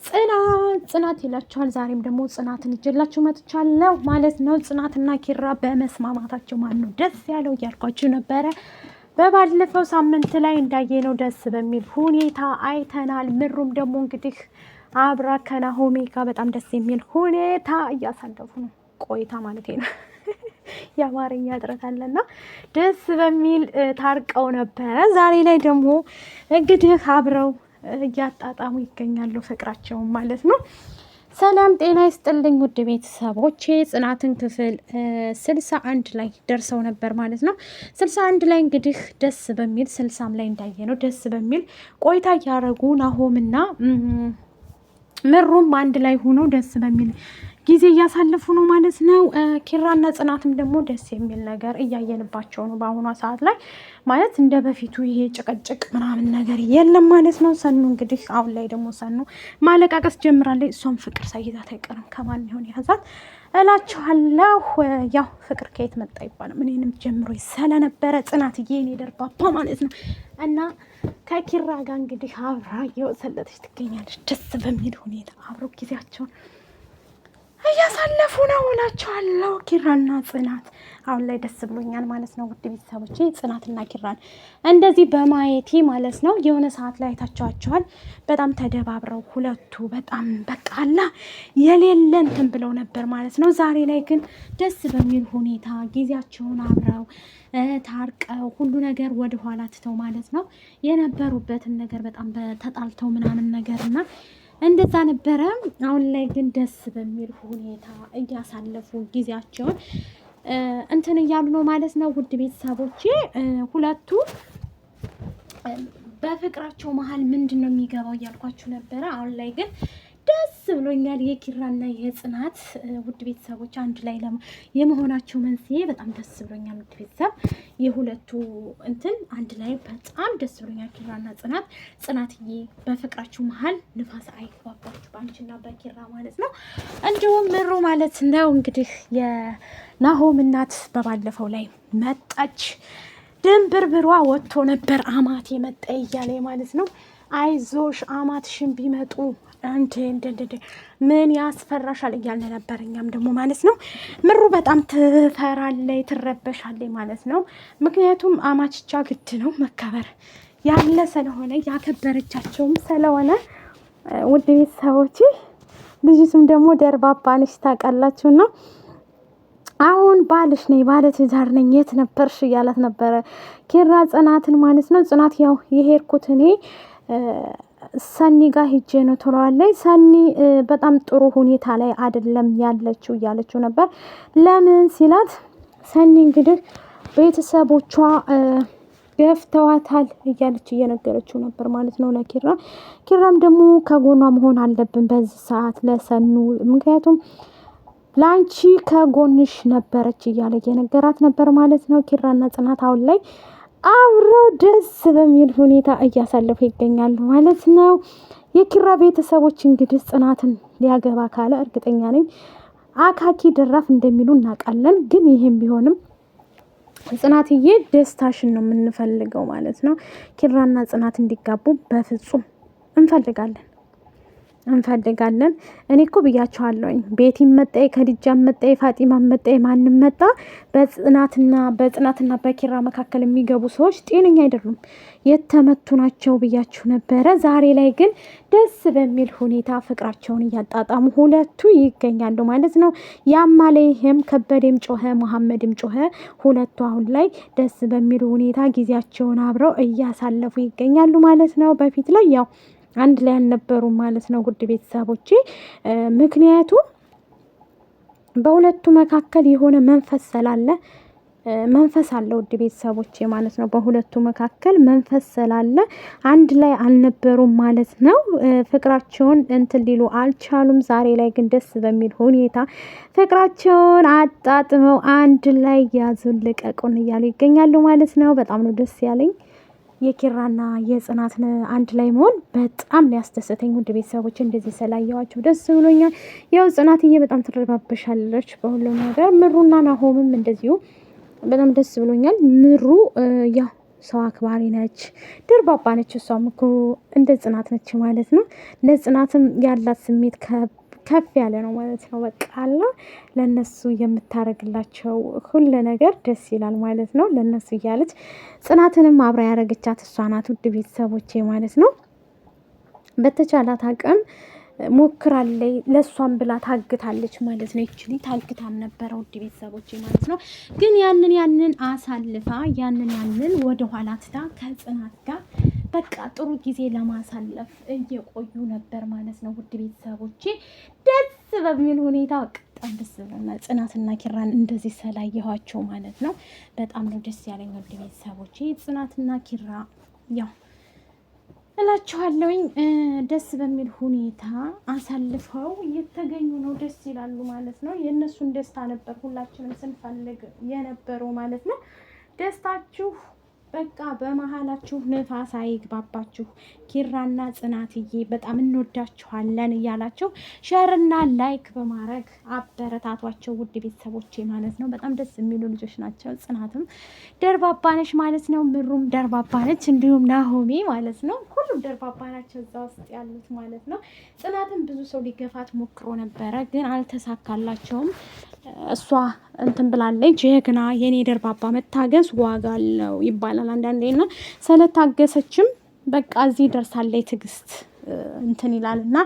ጽናት ይላችኋል። ዛሬም ደግሞ ጽናትን ይዤላችሁ መጥቻለሁ ማለት ነው። ጽናትና ኪራ በመስማማታቸው ማን ነው ደስ ያለው እያልኳችሁ ነበረ። በባለፈው ሳምንት ላይ እንዳየነው ደስ በሚል ሁኔታ አይተናል። ምሩም ደግሞ እንግዲህ አብራ ከናሆሜ ጋር በጣም ደስ የሚል ሁኔታ እያሳለፉ ነው። ቆይታ ማለት ነው። የአማርኛ እጥረት አለና ደስ በሚል ታርቀው ነበረ። ዛሬ ላይ ደግሞ እንግዲህ አብረው እያጣጣሙ ይገኛሉ ፍቅራቸውን ማለት ነው። ሰላም ጤና ይስጥልኝ ውድ ቤተሰቦቼ፣ ጽናትን ክፍል 61 ላይ ደርሰው ነበር ማለት ነው። 61 ላይ እንግዲህ ደስ በሚል 60 ላይ እንዳየ ነው ደስ በሚል ቆይታ እያደረጉ ናሆምና ምሩም አንድ ላይ ሆኖ ደስ በሚል ጊዜ እያሳለፉ ነው ማለት ነው። ኪራና ጽናትም ደግሞ ደስ የሚል ነገር እያየንባቸው ነው በአሁኗ ሰዓት ላይ ማለት እንደ በፊቱ ይሄ ጭቅጭቅ ምናምን ነገር የለም ማለት ነው። ሰኑ እንግዲህ አሁን ላይ ደግሞ ሰኑ ማለቃቀስ ጀምራለች። እሷም ፍቅር ሳይዛት አይቀርም ከማን ይሆን ያዛት እላችኋለሁ። ያው ፍቅር ከየት መጣ ይባላል። እኔንም ጀምሮ ስለነበረ ጽናትዬ እኔ ደርባባ ማለት ነው እና ከኪራ ጋር እንግዲህ አብራ እየወሰለተች ትገኛለች። ደስ በሚል ሁኔታ አብረው ጊዜያቸውን እያሳለፉ ነው እላቸዋለሁ። ኪራና ጽናት አሁን ላይ ደስ ብሎኛል ማለት ነው። ውድ ቤተሰቦቼ ጽናትና ኪራን እንደዚህ በማየቴ ማለት ነው የሆነ ሰዓት ላይ አይታችኋቸዋል። በጣም ተደባብረው ሁለቱ በጣም በቃላ የሌለ እንትን ብለው ነበር ማለት ነው። ዛሬ ላይ ግን ደስ በሚል ሁኔታ ጊዜያቸውን አብረው ታርቀው ሁሉ ነገር ወደኋላ ትተው ማለት ነው የነበሩበትን ነገር በጣም ተጣልተው ምናምን ነገርና እንደዛ ነበረ። አሁን ላይ ግን ደስ በሚል ሁኔታ እያሳለፉ ጊዜያቸውን እንትን እያሉ ነው ማለት ነው። ውድ ቤተሰቦቼ ሁለቱ በፍቅራቸው መሀል ምንድን ነው የሚገባው እያልኳችሁ ነበረ። አሁን ላይ ግን ደስ ብሎኛል። የኪራና የጽናት ውድ ቤተሰቦች አንድ ላይ የመሆናቸው መንስኤ በጣም ደስ ብሎኛል። ውድ ቤተሰብ የሁለቱ እንትን አንድ ላይ በጣም ደስ ብሎኛል። ኪራና ጽናትዬ በፍቅራችሁ መሀል ንፋስ አይግባባችሁ በአንቺና በኪራ ማለት ነው። እንዲሁም ምሩ ማለት ነው እንግዲህ የናሆም እናት በባለፈው ላይ መጣች። ድንብርብሯ ወጥቶ ነበር። አማቴ መጣ እያለ ማለት ነው። አይዞሽ አማትሽን ቢመጡ እንደ ምን ያስፈራሻል እያልን ነበር። እኛም ደግሞ ማለት ነው ምሩ በጣም ትፈራለች፣ ትረበሻለች ማለት ነው። ምክንያቱም አማችቻ ግድ ነው መከበር ያለ ስለሆነ ያከበረቻቸውም ስለሆነ ውድ ቤተሰቦች ልጅቱም ደግሞ ደርባባ ነች ታውቃላችሁና አሁን ባልሽ ነኝ ባለ ትዳር ነኝ የት ነበርሽ እያላት ነበረ ኪራ ጽናትን ማለት ነው። ጽናት ያው የሄድኩት እኔ ሰኒ ጋር ሂጄ ነው ትለዋለች። ሰኒ በጣም ጥሩ ሁኔታ ላይ አይደለም ያለችው እያለችው ነበር። ለምን ሲላት ሰኒ እንግዲህ ቤተሰቦቿ ገፍተዋታል እያለች እየነገረችው ነበር ማለት ነው ለኪራ። ኪራም ደግሞ ከጎኗ መሆን አለብን በዚህ ሰዓት ለሰኑ ምክንያቱም ላንቺ ከጎንሽ ነበረች እያለ እየነገራት ነበር ማለት ነው። ኪራና ጽናት አሁን ላይ አብረው ደስ በሚል ሁኔታ እያሳለፉ ይገኛሉ ማለት ነው። የኪራ ቤተሰቦች እንግዲህ ጽናትን ሊያገባ ካለ እርግጠኛ ነኝ አካኪ ደራፍ እንደሚሉ እናውቃለን። ግን ይሄም ቢሆንም ጽናትዬ ደስታሽን ነው የምንፈልገው ማለት ነው። ኪራና ጽናት እንዲጋቡ በፍጹም እንፈልጋለን። እኔ እኮ ብያቸዋለሁኝ ቤቲ መጣይ ከድጃ መጣይ ፋጢማ መጣይ ማንም መጣ በጽናትና በኪራ መካከል የሚገቡ ሰዎች ጤነኛ አይደሉም፣ የተመቱ ናቸው ብያችሁ ነበረ። ዛሬ ላይ ግን ደስ በሚል ሁኔታ ፍቅራቸውን እያጣጣሙ ሁለቱ ይገኛሉ ማለት ነው። ያማለይህም ከበደም ጮኸ መሐመድም ጮኸ ሁለቱ አሁን ላይ ደስ በሚል ሁኔታ ጊዜያቸውን አብረው እያሳለፉ ይገኛሉ ማለት ነው። በፊት ላይ ያው አንድ ላይ አልነበሩም ማለት ነው ውድ ቤተሰቦቼ። ምክንያቱም በሁለቱ መካከል የሆነ መንፈስ አለ ውድ ቤተሰቦቼ ማለት ነው። በሁለቱ መካከል መንፈስ ስላለ አንድ ላይ አልነበሩም ማለት ነው። ፍቅራቸውን እንትን ሊሉ አልቻሉም። ዛሬ ላይ ግን ደስ በሚል ሁኔታ ፍቅራቸውን አጣጥመው አንድ ላይ ያዙን ልቀቁን እያሉ ይገኛሉ ማለት ነው። በጣም ነው ደስ ያለኝ የኪራና የጽናትን አንድ ላይ መሆን በጣም ሊያስደስተኝ ውድ ቤተሰቦች እንደዚህ ስላየዋቸው ደስ ብሎኛል። ያው ጽናትዬ በጣም ትረባበሻለች በሁሉም ነገር። ምሩና ናሆምም እንደዚሁ በጣም ደስ ብሎኛል። ምሩ ያው ሰው አክባሪ ነች፣ ደርባባ ነች። እሷም እኮ እንደ ጽናት ነች ማለት ነው። ለጽናትም ያላት ስሜት ከፍ ያለ ነው ማለት ነው። በቃ አላ ለነሱ የምታረግላቸው ሁሉ ነገር ደስ ይላል ማለት ነው። ለነሱ እያለች ጽናትንም አብራ ያረገቻት እሷ ናት። ውድ ቤተሰቦቼ ማለት ነው። በተቻላት አቅም ሞክራለች። ለሷም ብላ ታግታለች ማለት ነው። ይችሊ ታግታም ነበረ ውድ ቤተሰቦቼ ማለት ነው። ግን ያንን አሳልፋ ያንን ወደ ኋላ ትታ ከጽናት ጋር በቃ ጥሩ ጊዜ ለማሳለፍ እየቆዩ ነበር ማለት ነው። ውድ ቤተሰቦቼ ደስ በሚል ሁኔታ በጣም ደስ ብሎናል። ጽናትና ኪራን እንደዚህ ስላየኋቸው ማለት ነው። በጣም ነው ደስ ያለኝ ውድ ቤተሰቦቼ። ጽናትና ኪራ ያው እላችኋለሁኝ ደስ በሚል ሁኔታ አሳልፈው እየተገኙ ነው። ደስ ይላሉ ማለት ነው። የእነሱን ደስታ ነበር ሁላችንም ስንፈልግ የነበረው ማለት ነው። ደስታችሁ በቃ በመሀላችሁ ንፋስ አይግባባችሁ። ኪራና ጽናትዬ በጣም እንወዳችኋለን እያላችሁ ሸርና ላይክ በማድረግ አበረታቷቸው ውድ ቤተሰቦቼ ማለት ነው። በጣም ደስ የሚሉ ልጆች ናቸው። ጽናትም ደርባባነች ማለት ነው። ምሩም ደርባባነች፣ እንዲሁም ናሆሜ ማለት ነው። ሁሉም ደርባባ ናቸው እዛ ውስጥ ያሉት ማለት ነው። ጽናትም ብዙ ሰው ሊገፋት ሞክሮ ነበረ፣ ግን አልተሳካላቸውም። እሷ እንትን ብላለች። ጀግና የኔ ደርባባ መታገስ ዋጋ አለው ይባላል አንዳንዴ እና ስለታገሰችም በቃ እዚህ ደርሳለች። ትዕግስት እንትን ይላልና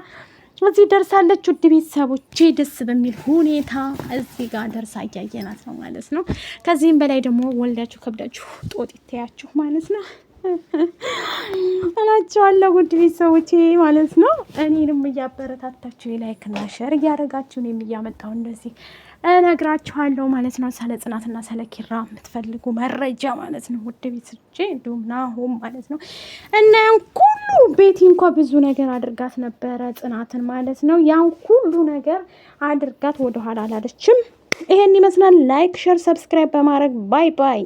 እዚህ ደርሳለች። ውድ ቤተሰቦቼ ደስ በሚል ሁኔታ እዚህ ጋር ደርሳ እያየናት ነው ማለት ነው። ከዚህም በላይ ደግሞ ወልዳችሁ ከብዳችሁ ጦጥ ይታያችሁ ማለት ነው እላቸዋለሁ ውድ ቤተሰቦቼ ማለት ነው። እኔንም እያበረታታችሁ ላይክ እና ሼር እያደረጋችሁ እኔም እያመጣሁ እንደዚህ እነግራችኋለሁ ማለት ነው። ስለ ጽናትና ስለ ኪራ የምትፈልጉ መረጃ ማለት ነው ውድ ቤተሰቦቼ፣ እንዲሁም ናሆም ማለት ነው። እና ያን ሁሉ ቤቲ እንኳ ብዙ ነገር አድርጋት ነበረ ጽናትን ማለት ነው። ያን ሁሉ ነገር አድርጋት ወደኋላ አላለችም። ይሄን ይመስላል። ላይክ ሼር ሰብስክራይብ በማድረግ ባይ ባይ።